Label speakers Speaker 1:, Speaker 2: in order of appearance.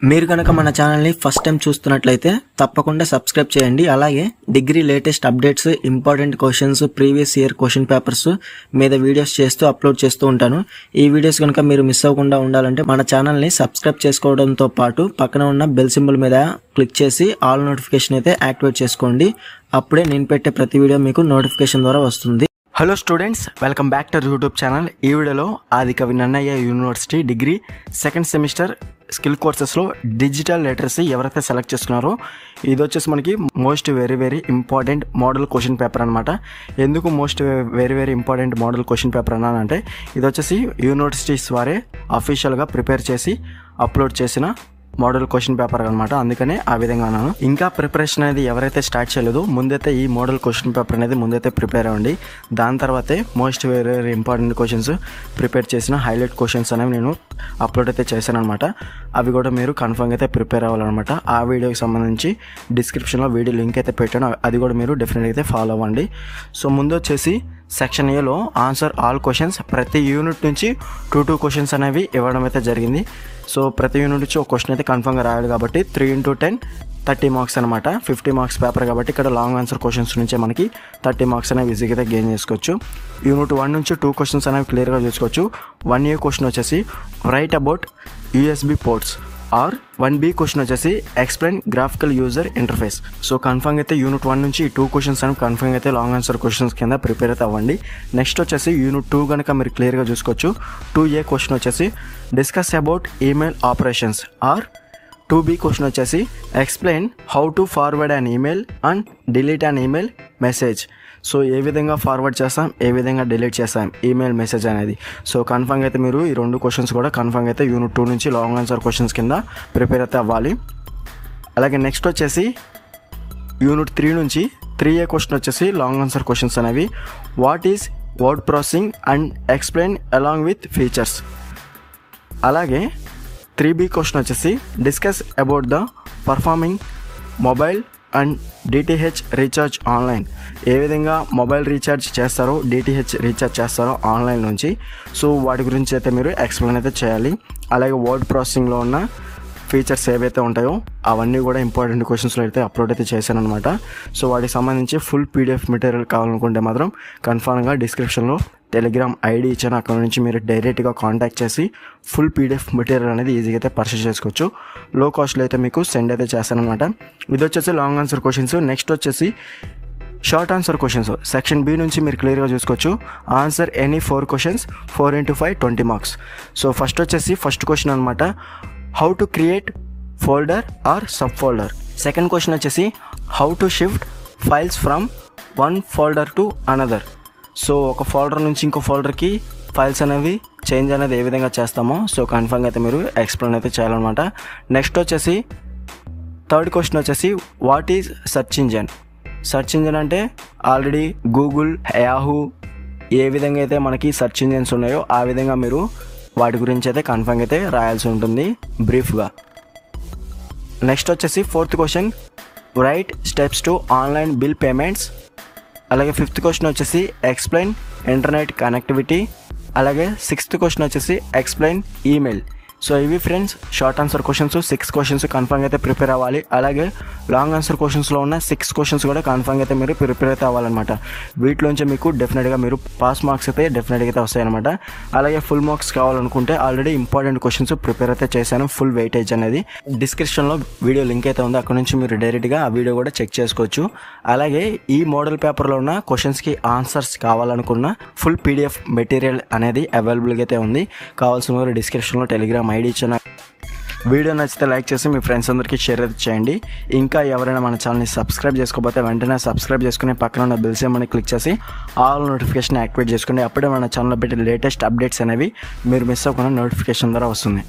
Speaker 1: మీరు కనుక మన ఛానల్ని ఫస్ట్ టైం చూస్తున్నట్లయితే తప్పకుండా సబ్స్క్రైబ్ చేయండి. అలాగే degree latest updates, important questions, previous year question papers మీద వీడియోస్ చేస్తూ అప్లోడ్ చేస్తూ ఉంటాను. ఈ వీడియోస్ కనుక మీరు మిస్ అవ్వకుండా ఉండాలంటే మన ఛానల్ని సబ్స్క్రైబ్ చేసుకోవడంతో పాటు పక్కన ఉన్న బెల్ సింబల్ మీద క్లిక్ చేసి ఆల్ నోటిఫికేషన్ అయితే యాక్టివేట్ చేసుకోండి. అప్పుడే నేను పెట్టే ప్రతి వీడియో మీకు నోటిఫికేషన్ ద్వారా వస్తుంది. Hello students, welcome back to YouTube channel. ఈ వీడియోలో Adikavi Nannaya University degree second semester skill కోర్సెస్లో డిజిటల్ లిటరసీ ఎవరైతే సెలెక్ట్ చేసుకున్నారో ఇది వచ్చేసి మనకి most very important model question paper అనమాట. ఎందుకు most very important model question paper అన్నానంటే ఇది వచ్చేసి యూనివర్సిటీస్ వారే అఫీషియల్గా ప్రిపేర్ చేసి అప్లోడ్ చేసిన మోడల్ క్వశ్చన్ పేపర్ అనమాట. అందుకనే ఆ విధంగా అన్నాను. ఇంకా ప్రిపరేషన్ అనేది ఎవరైతే స్టార్ట్ చేయలేదో ముందైతే ఈ మోడల్ క్వశ్చన్ పేపర్ అనేది ముందైతే ప్రిపేర్ అవ్వండి. దాని తర్వాతే most very important questions prepare చేసిన హైలైట్ క్వశ్చన్స్ అనేవి నేను అప్లోడ్ అయితే చేశాను అనమాట. అవి కూడా మీరు కన్ఫర్మ్గా అయితే ప్రిపేర్ అవ్వాలన్నమాట. ఆ వీడియోకి సంబంధించి డిస్క్రిప్షన్లో వీడియో లింక్ అయితే పెట్టాను, అది కూడా మీరు డెఫినెట్గా అయితే ఫాలో అవ్వండి. సో ముందు వచ్చేసి సెక్షన్ ఏలో ఆన్సర్ ఆల్ క్వశ్చన్స్, ప్రతి యూనిట్ నుంచి 2 క్వశ్చన్స్ అనేవి ఇవ్వడం అయితే జరిగింది. సో ప్రతి యూనిట్ నుంచి ఒక క్వశ్చన్ అయితే కన్ఫర్మ్గా రాయాలి కాబట్టి 3 into 10 30 మార్క్స్ అనమాట. 50 మార్క్స్ పేపర్ కాబట్టి ఇక్కడ లాంగ్ ఆన్సర్ క్వశ్చన్స్ నుంచే మనకి 30 మార్క్స్ అనేవి ఈజీగా అయితే గెయిన్ చేసుకోవచ్చు. యూనిట్ 1 నుంచి 2 క్వశ్చన్స్ అనేవి క్లియర్గా చూసుకోవచ్చు. 1A క్వశ్చన్ వచ్చేసి write about USB ports, or 1B question వచ్చేసి explain graphical user interface. So confirm అయితే యూనిట్ 1 నుంచి 2 క్వశ్చన్స్ అని కన్ఫర్మ్ అయితే లాంగ్ ఆన్సర్ క్వశ్చన్స్ కింద ప్రిపేర్ అయితే అవ్వండి. నెక్స్ట్ వచ్చేసి యూనిట్ 2 కనుక మీరు క్లియర్గా చూసుకోవచ్చు. 2A క్వశ్చన్ వచ్చేసి discuss about email operations, or 2B question వచ్చేసి explain how to forward an email and delete an email message. So ఏ విధంగా ఫార్వర్డ్ చేస్తాం, ఏ విధంగా డిలీట్ చేస్తాం ఈమెయిల్ మెసేజ్ అనేది. సో కన్ఫర్మ్ అయితే మీరు ఈ 2 క్వశ్చన్స్ కూడా కన్ఫర్మ్ అయితే యూనిట్ 2 నుంచి లాంగ్ ఆన్సర్ క్వశ్చన్స్ కింద ప్రిపేర్ అయితే అవ్వాలి. అలాగే నెక్స్ట్ వచ్చేసి యూనిట్ 3 నుంచి 3A క్వశ్చన్ వచ్చేసి లాంగ్ ఆన్సర్ క్వశ్చన్స్ అనేవి what is word processing and explain along with features. అలాగే 3B క్వశ్చన్ వచ్చేసి discuss about the performing mobile and DTH recharge online. ఏ విధంగా మొబైల్ రీఛార్జ్ చేస్తారో, DTH రీఛార్జ్ చేస్తారో ఆన్లైన్ నుంచి. సో వాటి గురించి అయితే మీరు ఎక్స్ప్లెయిన్ అయితే చేయాలి. అలాగే వర్డ్ ప్రాసెసింగ్లో ఉన్న ఫీచర్స్ ఏవైతే ఉంటాయో అవన్నీ కూడా ఇంపార్టెంట్ క్వశ్చన్స్లో అయితే అప్లోడ్ అయితే చేశాను అనమాట. సో వాటికి సంబంధించి ఫుల్ PDF మెటీరియల్ కావాలనుకుంటే మాత్రం కన్ఫర్మ్గా డిస్క్రిప్షన్లో టెలిగ్రామ్ ID ఇచ్చాను. అక్కడ నుంచి మీరు డైరెక్ట్గా కాంటాక్ట్ చేసి ఫుల్ PDF మెటీరియల్ అనేది ఈజీగా అయితే పర్చేస్ చేసుకోవచ్చు. లో కాస్ట్లో అయితే మీకు సెండ్ అయితే చేస్తాను అనమాట. ఇది వచ్చేసి లాంగ్ ఆన్సర్ క్వశ్చన్స్. నెక్స్ట్ వచ్చేసి short answer questions section B నుంచి మీరు క్లియర్గా చూసుకోవచ్చు. Answer any 4 questions 4 into 5 20 marks. So first వచ్చేసి ఫస్ట్ క్వశ్చన్ అనమాట, how to create folder or sub folder. Second question వచ్చేసి how to shift files from one folder to another. So ఒక folder నుంచి ఇంకో ఫోల్డర్కి ఫైల్స్ అనేవి చేంజ్ అనేది ఏ విధంగా చేస్తామో సో కన్ఫర్మ్గా అయితే మీరు ఎక్స్ప్లెయిన్ అయితే చేయాలన్నమాట. నెక్స్ట్ వచ్చేసి థర్డ్ క్వశ్చన్ వచ్చేసి what is search engine. Search engine అంటే ఆల్రెడీ గూగుల్, యాహూ ఏ విధంగా అయితే మనకి సెర్చ్ ఇంజన్స్ ఉన్నాయో ఆ విధంగా మీరు వాటి గురించి అయితే కన్ఫర్మ్గా అయితే రాయాల్సి ఉంటుంది బ్రీఫ్గా. నెక్స్ట్ వచ్చేసి fourth question write steps to online bill payments. అలాగే ఫిఫ్త్ క్వశ్చన్ వచ్చేసి ఎక్స్ప్లెయిన్ ఇంటర్నెట్ కనెక్టివిటీ. అలాగే సిక్స్త్ క్వశ్చన్ వచ్చేసి ఎక్స్ప్లెయిన్ ఈమెయిల్. సో ఇవి friends short answer questions. 6 questions కన్ఫర్మ్గా అయితే ప్రిపేర్ అవ్వాలి. అలాగే లాంగ్ ఆన్సర్ క్వశ్చన్స్లో ఉన్న 6 క్వశ్చన్స్ కూడా కన్ఫర్మ్గా అయితే మీరు ప్రిపేర్ అయితే అవ్వాలన్నమాట. వీటిలోంచి మీకు డెఫినెట్గా మీరు పాస్ మార్క్స్ అయితే డెఫినెట్గా అయితే వస్తాయన్నమాట. అలాగే ఫుల్ మార్క్స్ కావాలనుకుంటే ఆల్రెడీ ఇంపార్టెంట్ క్వశ్చన్స్ ప్రిపేర్ అయితే చేశాను, ఫుల్ వెయిటేజ్ అనేది. డిస్క్రిప్షన్లో వీడియో లింక్ అయితే ఉంది, అక్కడ నుంచి మీరు డైరెక్ట్గా ఆ వీడియో కూడా చెక్ చేసుకోవచ్చు. అలాగే ఈ మోడల్ పేపర్లో ఉన్న క్వశ్చన్స్కి ఆన్సర్స్ కావాలనుకున్న ఫుల్ PDF మెటీరియల్ అనేది అవైలబుల్గా అయితే ఉంది. కావాల్సిన వారు డిస్క్రిప్షన్లో టెలిగ్రామ్ ID ఇచ్చిన. వీడియో నచ్చితే లైక్ చేసి మీ ఫ్రెండ్స్ అందరికీ షేర్ అయితే చేయండి. ఇంకా ఎవరైనా మన ఛానల్ని సబ్స్క్రైబ్ చేసుకోకపోతే వెంటనే సబ్స్క్రైబ్ చేసుకుని పక్కన ఉన్న బెల్ సింబల్ని క్లిక్ చేసి ఆల్ నోటిఫికేషన్ యాక్టివేట్ చేసుకోండి. అప్పుడే మన ఛానల్లో పెట్టే లేటెస్ట్ అప్డేట్స్ అనేవి మీరు మిస్ అవ్వకుండా నోటిఫికేషన్ ద్వారా వస్తుంది.